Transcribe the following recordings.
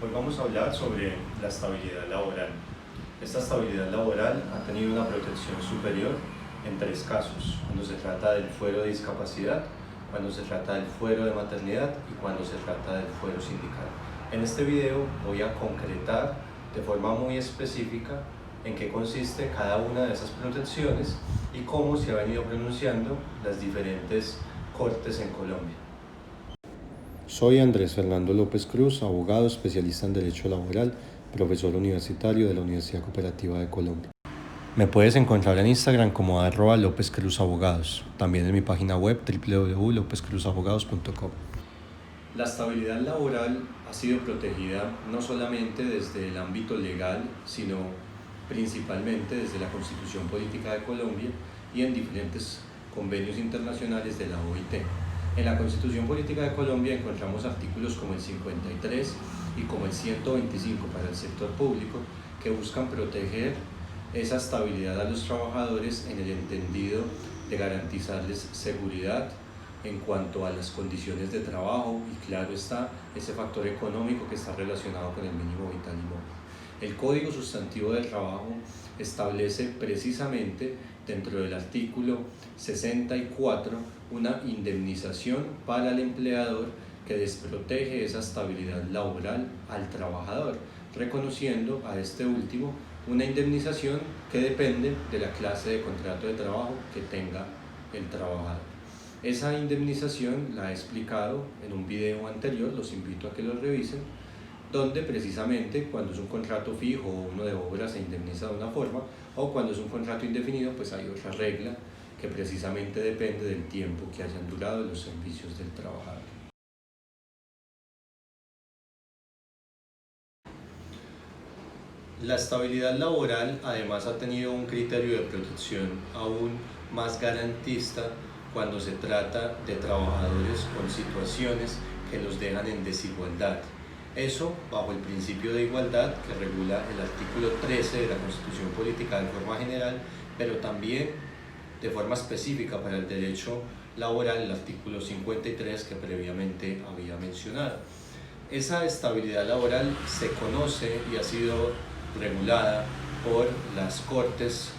Hoy vamos a hablar sobre la estabilidad laboral. Esta estabilidad laboral ha tenido una protección superior en tres casos: cuando se trata del fuero de discapacidad, cuando se trata del fuero de maternidad y cuando se trata del fuero sindical. En este video voy a concretar de forma muy específica en qué consiste cada una de esas protecciones y cómo se han venido pronunciando las diferentes cortes en Colombia. Soy Andrés Fernando López Cruz, abogado especialista en Derecho Laboral, profesor universitario de la Universidad Cooperativa de Colombia. Me puedes encontrar en Instagram como @LópezCruzAbogados, también en mi página web www.lopezcruzabogados.com. La estabilidad laboral ha sido protegida no solamente desde el ámbito legal, sino principalmente desde la Constitución Política de Colombia y en diferentes convenios internacionales de la OIT. En la Constitución Política de Colombia encontramos artículos como el 53 y como el 125 para el sector público que buscan proteger esa estabilidad a los trabajadores en el entendido de garantizarles seguridad en cuanto a las condiciones de trabajo y, claro está, ese factor económico que está relacionado con el mínimo vital y móvil. El Código Sustantivo del Trabajo establece precisamente dentro del artículo 64 una indemnización para el empleador que desprotege esa estabilidad laboral al trabajador, reconociendo a este último una indemnización que depende de la clase de contrato de trabajo que tenga el trabajador. Esa indemnización la he explicado en un video anterior, los invito a que lo revisen, donde precisamente cuando es un contrato fijo o uno de obra se indemniza de una forma, o cuando es un contrato indefinido pues hay otra regla que precisamente depende del tiempo que hayan durado los servicios del trabajador. La estabilidad laboral además ha tenido un criterio de protección aún más garantista cuando se trata de trabajadores con situaciones que los dejan en desigualdad. Eso bajo el principio de igualdad que regula el artículo 13 de la Constitución Política de forma general, pero también de forma específica para el derecho laboral, el artículo 53 que previamente había mencionado. Esa estabilidad laboral se conoce y ha sido regulada por las Cortes,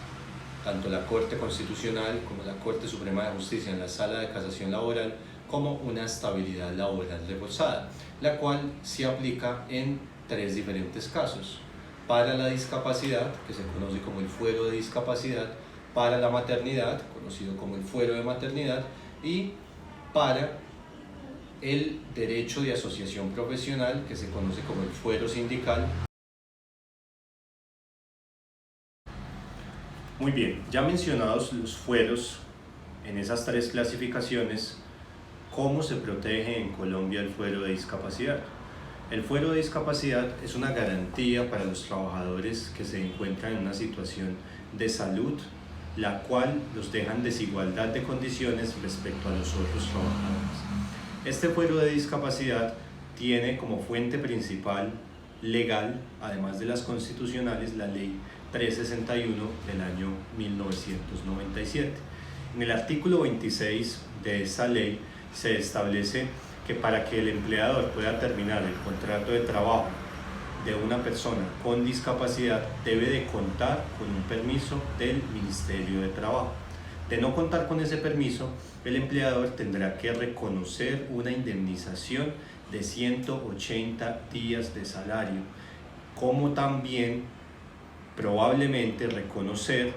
tanto la Corte Constitucional como la Corte Suprema de Justicia en la Sala de Casación Laboral, como una estabilidad laboral reforzada, la cual se aplica en tres diferentes casos: para la discapacidad, que se conoce como el fuero de discapacidad; para la maternidad, conocido como el fuero de maternidad; y para el derecho de asociación profesional, que se conoce como el fuero sindical. Muy bien, ya mencionados los fueros en esas tres clasificaciones, ¿cómo se protege en Colombia el fuero de discapacidad? El fuero de discapacidad es una garantía para los trabajadores que se encuentran en una situación de salud, la cual los deja en desigualdad de condiciones respecto a los otros trabajadores. Este fuero de discapacidad tiene como fuente principal legal, además de las constitucionales, la Ley 361 del año 1997. En el artículo 26 de esa ley se establece que para que el empleador pueda terminar el contrato de trabajo de una persona con discapacidad debe de contar con un permiso del Ministerio de Trabajo. De no contar con ese permiso, el empleador tendrá que reconocer una indemnización de 180 días de salario, como también probablemente reconocer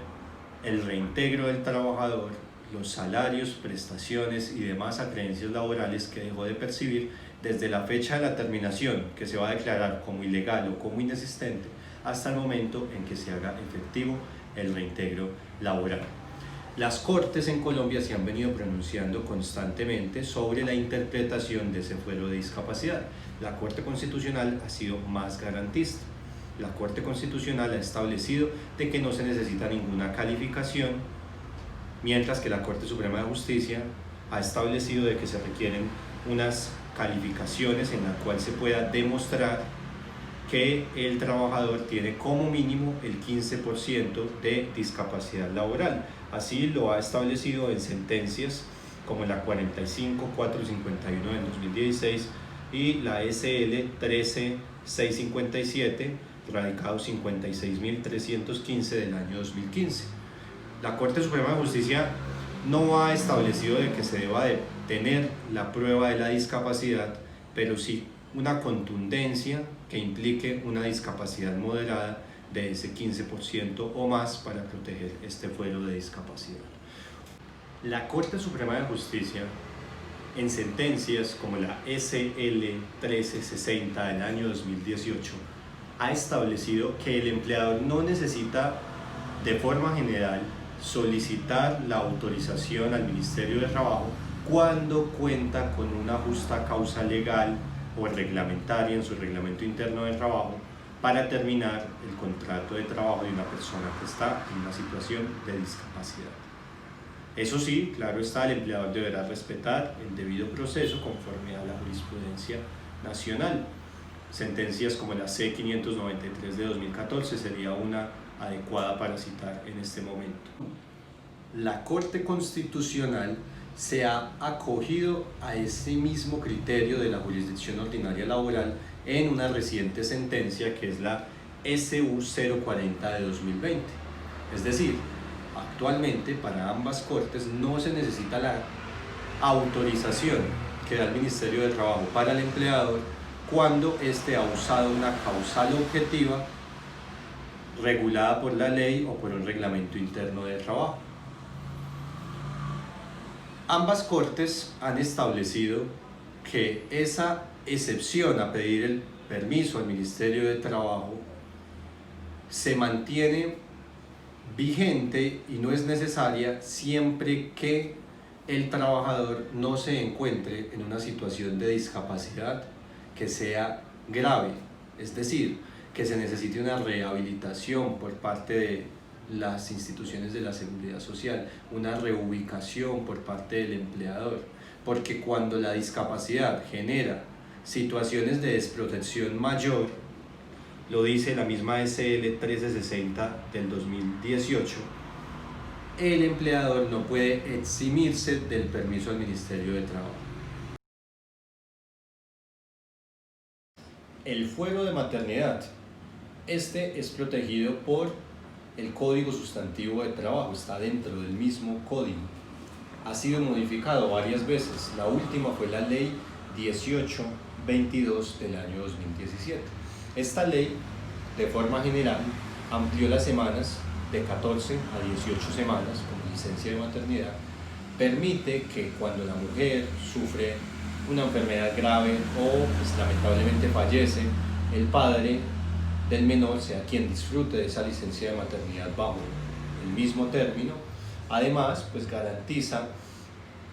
el reintegro del trabajador, los salarios, prestaciones y demás acreencias laborales que dejó de percibir desde la fecha de la terminación, que se va a declarar como ilegal o como inexistente, hasta el momento en que se haga efectivo el reintegro laboral. Las Cortes en Colombia se han venido pronunciando constantemente sobre la interpretación de ese fuero de discapacidad. La Corte Constitucional ha sido más garantista. La Corte Constitucional ha establecido de que no se necesita ninguna calificación, mientras que la Corte Suprema de Justicia ha establecido de que se requieren unas calificaciones en las cuales se pueda demostrar que el trabajador tiene como mínimo el 15% de discapacidad laboral. Así lo ha establecido en sentencias como la 45.451 del 2016 y la SL 13 657, radicado 56.315 del año 2015. La Corte Suprema de Justicia no ha establecido de que se deba de tener la prueba de la discapacidad, pero sí una contundencia que implique una discapacidad moderada de ese 15% o más para proteger este fuero de discapacidad. La Corte Suprema de Justicia, en sentencias como la SL 1360 del año 2018, ha establecido que el empleador no necesita de forma general solicitar la autorización al Ministerio de Trabajo cuando cuenta con una justa causa legal o reglamentaria en su reglamento interno de trabajo para terminar el contrato de trabajo de una persona que está en una situación de discapacidad. Eso sí, claro está, el empleador deberá respetar el debido proceso conforme a la jurisprudencia nacional. Sentencias como la C593 de 2014 sería una adecuada para citar en este momento. La Corte Constitucional se ha acogido a ese mismo criterio de la jurisdicción ordinaria laboral en una reciente sentencia que es la SU 040 de 2020. Es decir, actualmente para ambas cortes no se necesita la autorización que da el Ministerio de Trabajo para el empleador cuando éste ha usado una causal objetiva regulada por la ley o por un reglamento interno de trabajo. Ambas cortes han establecido que esa excepción a pedir el permiso al Ministerio de Trabajo se mantiene vigente y no es necesaria siempre que el trabajador no se encuentre en una situación de discapacidad que sea grave, es decir, que se necesite una rehabilitación por parte de las instituciones de la seguridad social, una reubicación por parte del empleador, porque cuando la discapacidad genera situaciones de desprotección mayor, lo dice la misma SL 1360 del 2018, el empleador no puede eximirse del permiso al Ministerio de Trabajo. El fuero de maternidad, este es protegido por el Código Sustantivo de Trabajo, está dentro del mismo código. Ha sido modificado varias veces, la última fue la Ley 1822 del año 2017. Esta ley, de forma general, amplió las semanas de 14 a 18 semanas como licencia de maternidad, permite que cuando la mujer sufre una enfermedad grave o pues, lamentablemente fallece, el padre del menor sea quien disfrute de esa licencia de maternidad bajo el mismo término. Además, pues garantiza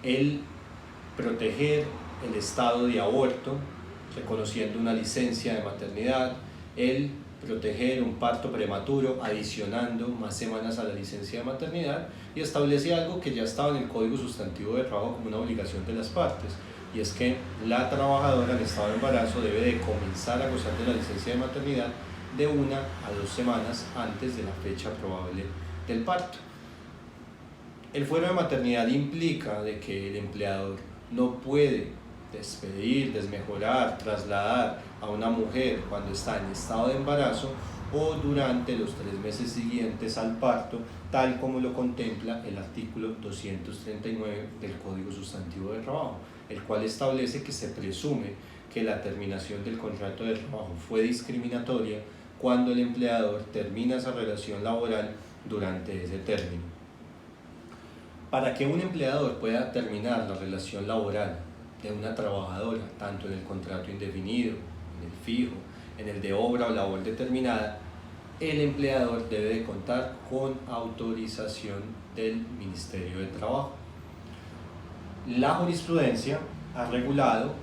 el proteger el estado de aborto, reconociendo una licencia de maternidad, el proteger un parto prematuro, adicionando más semanas a la licencia de maternidad, y establece algo que ya estaba en el Código Sustantivo de Trabajo como una obligación de las partes, y es que la trabajadora en estado de embarazo debe de comenzar a gozar de la licencia de maternidad de 1 a 2 semanas antes de la fecha probable del parto. El fuero de maternidad implica de que el empleador no puede despedir, desmejorar, trasladar a una mujer cuando está en estado de embarazo o durante los 3 meses siguientes al parto, tal como lo contempla el artículo 239 del Código Sustantivo de Trabajo, el cual establece que se presume que la terminación del contrato de trabajo fue discriminatoria cuando el empleador termina esa relación laboral durante ese término. Para que un empleador pueda terminar la relación laboral de una trabajadora, tanto en el contrato indefinido, en el fijo, en el de obra o labor determinada, el empleador debe de contar con autorización del Ministerio de Trabajo. La jurisprudencia ha regulado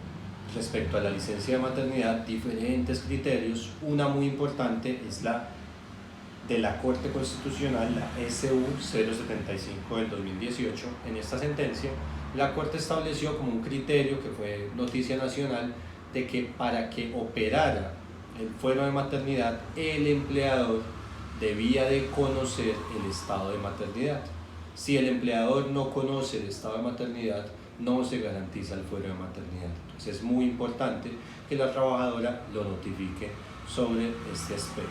respecto a la licencia de maternidad diferentes criterios. Una muy importante es la de la Corte Constitucional, la SU 075 del 2018. En esta sentencia, la Corte estableció como un criterio que fue noticia nacional de que para que operara el fuero de maternidad, el empleador debía de conocer el estado de maternidad. Si el empleador no conoce el estado de maternidad, no se garantiza el fuero de maternidad. Entonces es muy importante que la trabajadora lo notifique sobre este aspecto.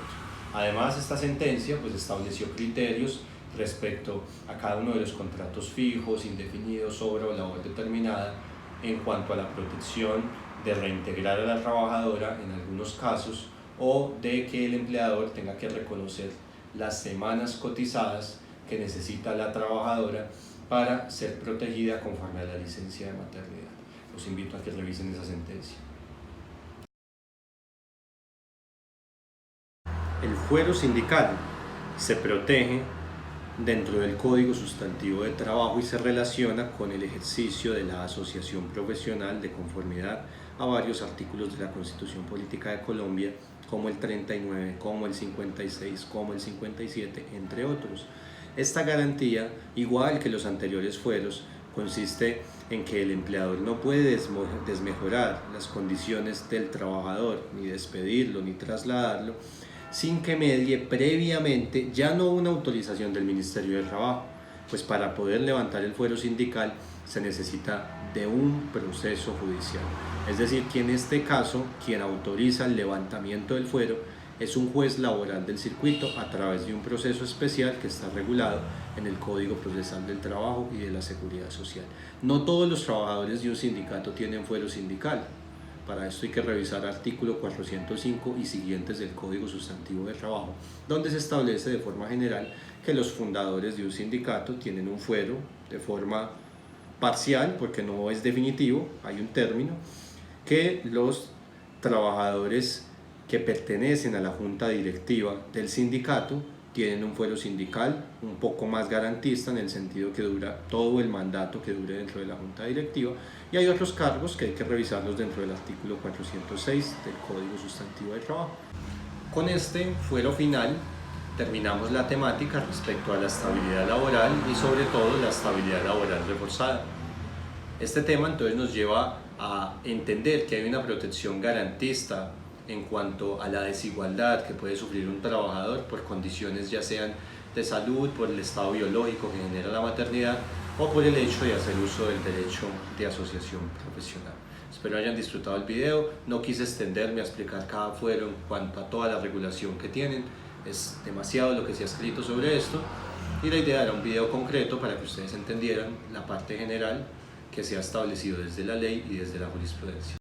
Además, esta sentencia pues estableció criterios respecto a cada uno de los contratos fijos, indefinidos, obra o labor determinada en cuanto a la protección de reintegrar a la trabajadora en algunos casos o de que el empleador tenga que reconocer las semanas cotizadas que necesita la trabajadora para ser protegida conforme a la licencia de maternidad. Los invito a que revisen esa sentencia. El fuero sindical se protege dentro del Código Sustantivo de Trabajo y se relaciona con el ejercicio de la asociación profesional de conformidad a varios artículos de la Constitución Política de Colombia, como el 39, como el 56, como el 57, entre otros. Esta garantía, igual que los anteriores fueros, consiste en que el empleador no puede desmejorar las condiciones del trabajador, ni despedirlo, ni trasladarlo, sin que medie previamente ya no una autorización del Ministerio de Trabajo, pues para poder levantar el fuero sindical se necesita de un proceso judicial. Es decir, que en este caso quien autoriza el levantamiento del fuero es un juez laboral del circuito a través de un proceso especial que está regulado en el Código Procesal del Trabajo y de la Seguridad Social. No todos los trabajadores de un sindicato tienen fuero sindical. Para esto hay que revisar artículo 405 y siguientes del Código Sustantivo de Trabajo, donde se establece de forma general que los fundadores de un sindicato tienen un fuero de forma parcial, porque no es definitivo, hay un término, que los trabajadores que pertenecen a la junta directiva del sindicato tienen un fuero sindical un poco más garantista, en el sentido que dura todo el mandato que dure dentro de la junta directiva, y hay otros cargos que hay que revisarlos dentro del artículo 406 del Código Sustantivo de Trabajo. Con este fuero final terminamos la temática respecto a la estabilidad laboral y sobre todo la estabilidad laboral reforzada. Este tema entonces nos lleva a entender que hay una protección garantista en cuanto a la desigualdad que puede sufrir un trabajador por condiciones ya sean de salud, por el estado biológico que genera la maternidad o por el hecho de hacer uso del derecho de asociación profesional. Espero hayan disfrutado el video. No quise extenderme a explicar cada fuero en cuanto a toda la regulación que tienen. Es demasiado lo que se ha escrito sobre esto y la idea era un video concreto para que ustedes entendieran la parte general que se ha establecido desde la ley y desde la jurisprudencia.